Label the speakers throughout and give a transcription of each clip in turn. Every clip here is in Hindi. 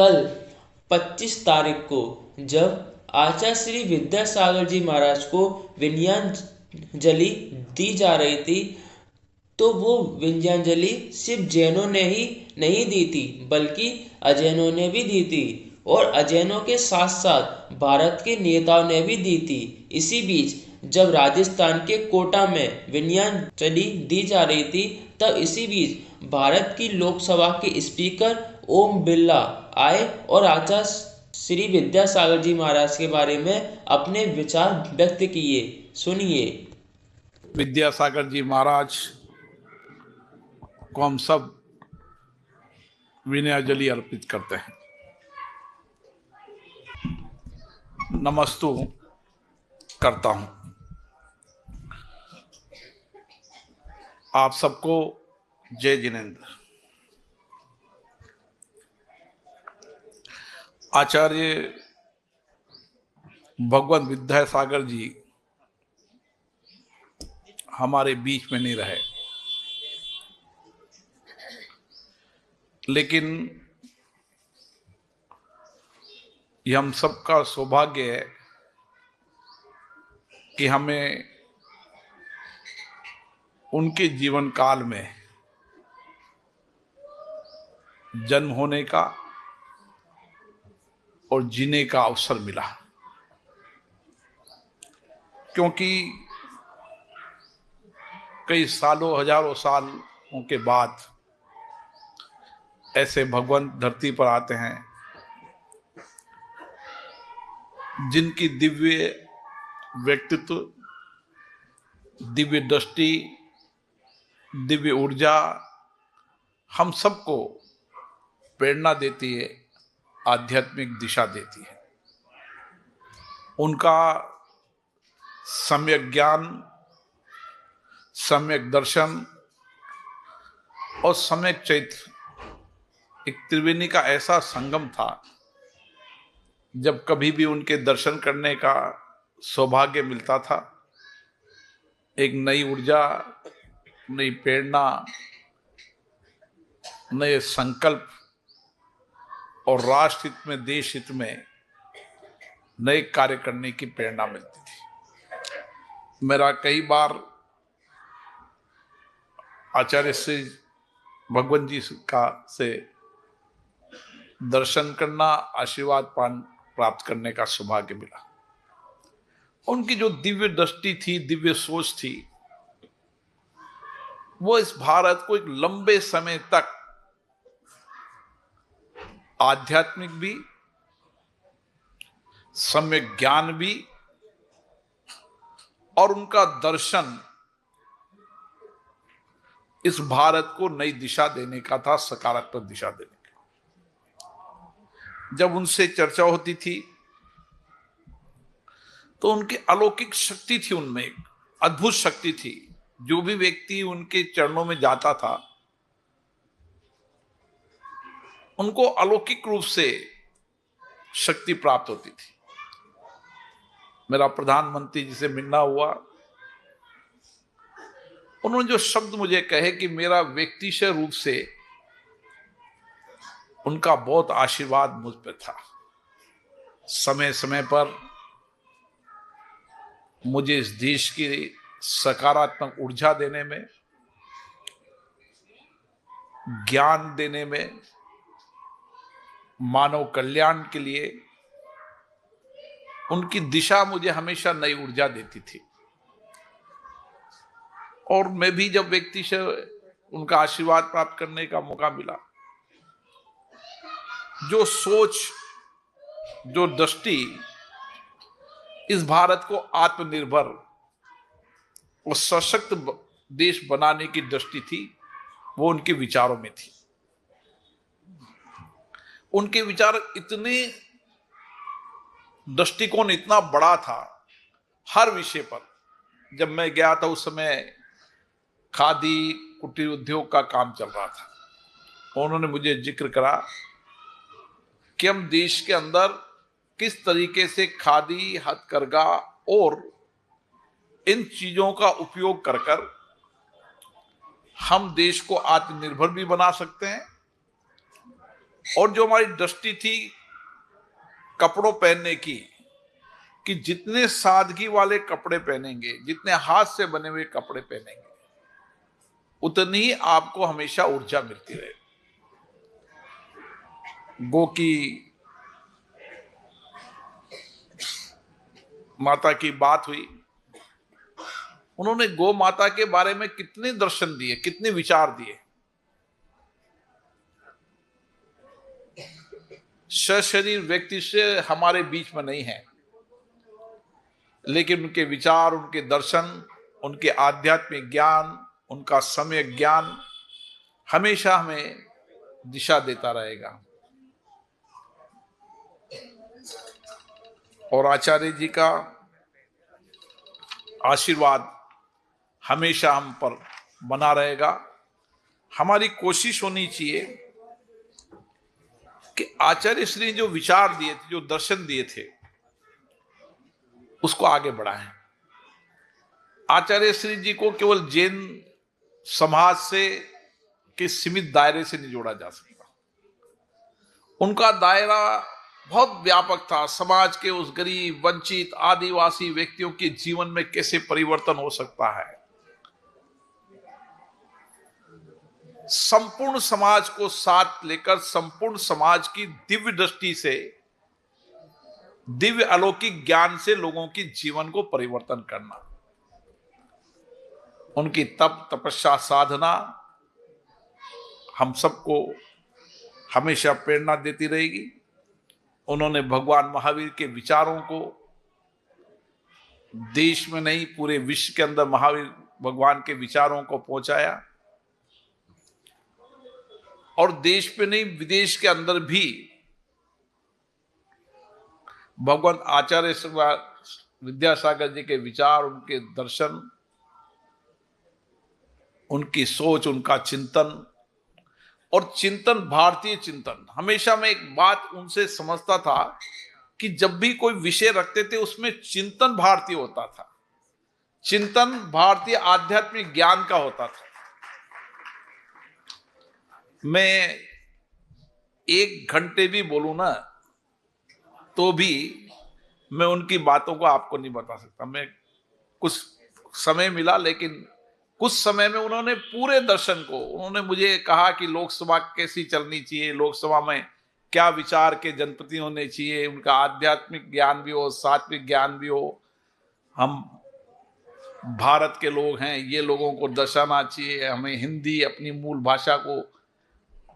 Speaker 1: कल 25 तारीख को जब आचार्य श्री विद्यासागर जी महाराज को विनयाजलि दी जा रही थी, तो वो विनयाजलि सिर्फ जैनों ने ही नहीं दी थी बल्कि अजैनों ने भी दी थी, और अजैनों के साथ साथ भारत के नेताओं ने भी दी थी। इसी बीच जब राजस्थान के कोटा में विनयाजलि दी जा रही थी, तब इसी बीच भारत की लोकसभा के स्पीकर ओम बिरला आए और आचार्य श्री विद्यासागर जी महाराज के बारे में अपने विचार व्यक्त किए। सुनिए।
Speaker 2: विद्यासागर जी महाराज को हम सब विनयाजलि अर्पित करते हैं। नमस्तु करता हूं आप सबको। जय जिनेन्द्र। आचार्य भगवान विद्यासागर जी हमारे बीच में नहीं रहे, लेकिन ये हम सबका सौभाग्य है कि हमें उनके जीवन काल में जन्म होने का और जीने का अवसर मिला, क्योंकि कई सालों हजारों सालों के बाद ऐसे भगवान धरती पर आते हैं जिनकी दिव्य व्यक्तित्व, दिव्य दृष्टि, दिव्य ऊर्जा हम सबको प्रेरणा देती है, आध्यात्मिक दिशा देती है। उनका सम्यक ज्ञान, सम्यक दर्शन और सम्यक चैत्र एक त्रिवेणी का ऐसा संगम था, जब कभी भी उनके दर्शन करने का सौभाग्य मिलता था, एक नई ऊर्जा, नई प्रेरणा, नए संकल्प और राष्ट्र हित में, देश हित में नए कार्य करने की प्रेरणा मिलती थी। मेरा कई बार आचार्य श्री भगवान जी का से दर्शन करना, आशीर्वाद प्राप्त करने का सौभाग्य मिला। उनकी जो दिव्य दृष्टि थी, दिव्य सोच थी, वो इस भारत को एक लंबे समय तक आध्यात्मिक भी, सम्यक ज्ञान भी और उनका दर्शन इस भारत को नई दिशा देने का था, सकारात्मक दिशा देने का। जब उनसे चर्चा होती थी तो उनकी अलौकिक शक्ति थी, उनमें एक अद्भुत शक्ति थी। जो भी व्यक्ति उनके चरणों में जाता था, उनको अलौकिक रूप से शक्ति प्राप्त होती थी। मेरा प्रधानमंत्री जी से मिलना हुआ, उन्होंने जो शब्द मुझे कहे कि मेरा व्यक्तिशय रूप से उनका बहुत आशीर्वाद मुझ पर था। समय समय पर मुझे इस देश की सकारात्मक ऊर्जा देने में, ज्ञान देने में, मानव कल्याण के लिए उनकी दिशा मुझे हमेशा नई ऊर्जा देती थी। और मैं भी जब व्यक्ति से उनका आशीर्वाद प्राप्त करने का मौका मिला, जो सोच, जो दृष्टि इस भारत को आत्मनिर्भर और सशक्त देश बनाने की दृष्टि थी, वो उनके विचारों में थी। उनके विचार इतने, दृष्टिकोण इतना बड़ा था हर विषय पर। जब मैं गया था उस समय खादी कुटीर उद्योग का काम चल रहा था। उन्होंने मुझे जिक्र करा कि हम देश के अंदर किस तरीके से खादी, हथकरघा और इन चीजों का उपयोग कर कर हम देश को आत्मनिर्भर भी बना सकते हैं और जो हमारी दृष्टि थी कपड़ों पहनने की, कि जितने सादगी वाले कपड़े पहनेंगे, जितने हाथ से बने हुए कपड़े पहनेंगे, उतनी ही आपको हमेशा ऊर्जा मिलती रहे। गो की माता की बात हुई, उन्होंने गो माता के बारे में कितने दर्शन दिए, कितने विचार दिए। सशरीर व्यक्ति से हमारे बीच में नहीं है, लेकिन उनके विचार, उनके दर्शन, उनके आध्यात्मिक ज्ञान, उनका सम्यक ज्ञान हमेशा हमें दिशा देता रहेगा। और आचार्य जी का आशीर्वाद हमेशा हम पर बना रहेगा। हमारी कोशिश होनी चाहिए कि आचार्य श्री ने जो विचार दिए थे, जो दर्शन दिए थे, उसको आगे बढ़ाएं। आचार्य श्री जी को केवल जैन समाज से के सीमित दायरे से नहीं जोड़ा जा सकता। उनका दायरा बहुत व्यापक था। समाज के उस गरीब, वंचित, आदिवासी व्यक्तियों के जीवन में कैसे परिवर्तन हो सकता है, संपूर्ण समाज को साथ लेकर संपूर्ण समाज की दिव्य दृष्टि से, दिव्य अलौकिक ज्ञान से लोगों के जीवन को परिवर्तन करना। उनकी तप, तपस्या, साधना हम सबको हमेशा प्रेरणा देती रहेगी। उन्होंने भगवान महावीर के विचारों को देश में नहीं, पूरे विश्व के अंदर महावीर भगवान के विचारों को पहुंचाया। और देश पे नहीं, विदेश के अंदर भी भगवान आचार्य विद्यासागर जी के विचार, उनके दर्शन, उनकी सोच, उनका चिंतन, और चिंतन, भारतीय चिंतन। हमेशा मैं एक बात उनसे समझता था कि जब भी कोई विषय रखते थे उसमें चिंतन भारतीय होता था, चिंतन भारतीय आध्यात्मिक ज्ञान का होता था। मैं 1 घंटे भी बोलूं ना तो भी मैं उनकी बातों को आपको नहीं बता सकता। मैं कुछ समय मिला, लेकिन कुछ समय में उन्होंने पूरे दर्शन को, उन्होंने मुझे कहा कि लोकसभा कैसी चलनी चाहिए, लोकसभा में क्या विचार के जनप्रति होने चाहिए, उनका आध्यात्मिक ज्ञान भी हो, सात्विक ज्ञान भी हो। हम भारत के लोग हैं, ये लोगों को दर्शाना चाहिए, हमें हिंदी अपनी मूल भाषा को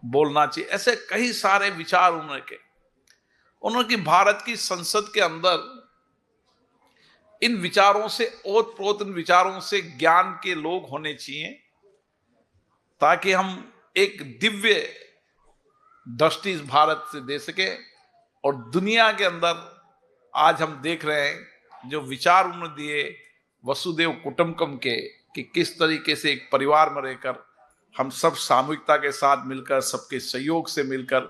Speaker 2: बोलना चाहिए। ऐसे कई सारे विचार उन्होंने भारत की संसद के अंदर इन विचारों से ओतप्रोत, इन विचारों से ज्ञान के लोग होने चाहिए, ताकि हम एक दिव्य दृष्टि इस भारत से दे सके। और दुनिया के अंदर आज हम देख रहे हैं जो विचार उन्होंने दिए वसुदेव कुटुंबकम के, कि किस तरीके से एक परिवार में रहकर हम सब सामूहिकता के साथ मिलकर, सबके सहयोग से मिलकर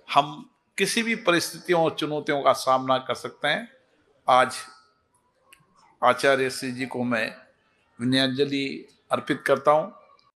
Speaker 2: हम किसी भी परिस्थितियों और चुनौतियों का सामना कर सकते हैं। आज आचार्य श्री जी को मैं विनयाञ्जलि अर्पित करता हूं।